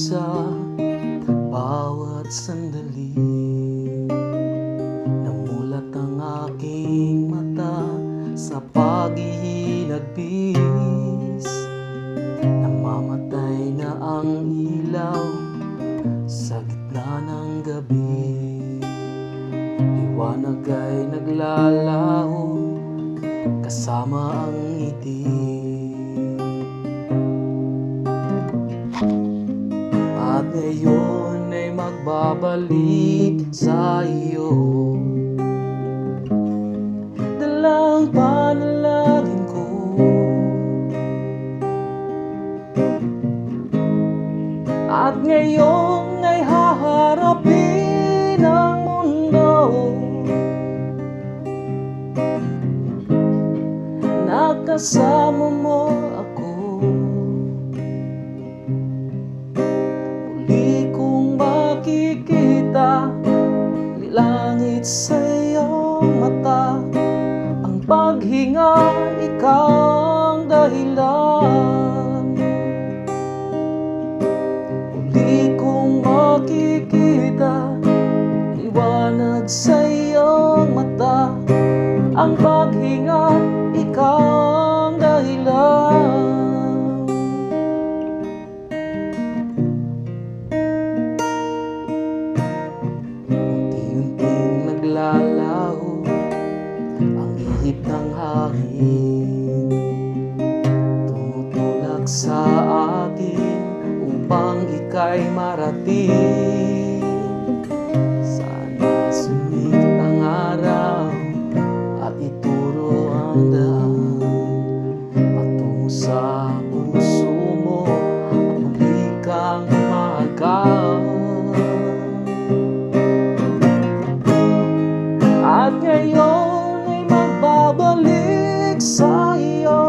sa bawat sandali. Namulat ang aking mata sa paghihinagpis. Namamatay na ang ilaw sa gitna ng gabi. Liwanag ay naglalaho kasama ang ngiti. At ngayon ay magbabalik sa iyo. Dalang panalangin ko. At ngayon ay haharapin ang mundo. Nakasama mo ako. Muli kong makikita langit sa iyong mata. Ang paghinga, ikaw ang dahilan. Muli kong makikita liwanag sa iyong mata. Ang paghinga, ikaw ang dahilan. Unti-unting naglalaho ang ihip ng hangin. Tumutulak sa akin upang ika'y marating. Sana sumit ang araw at ituro ang daan patungo sa puso mo at muli kang mahagan. At ngayon ay magbabalik sa iyo.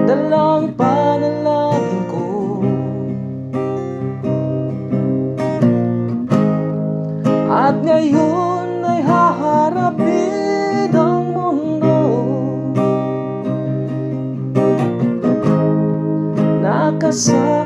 Dalang panalangin ko. At ngayon ay haharapin ang mundo. Nakasama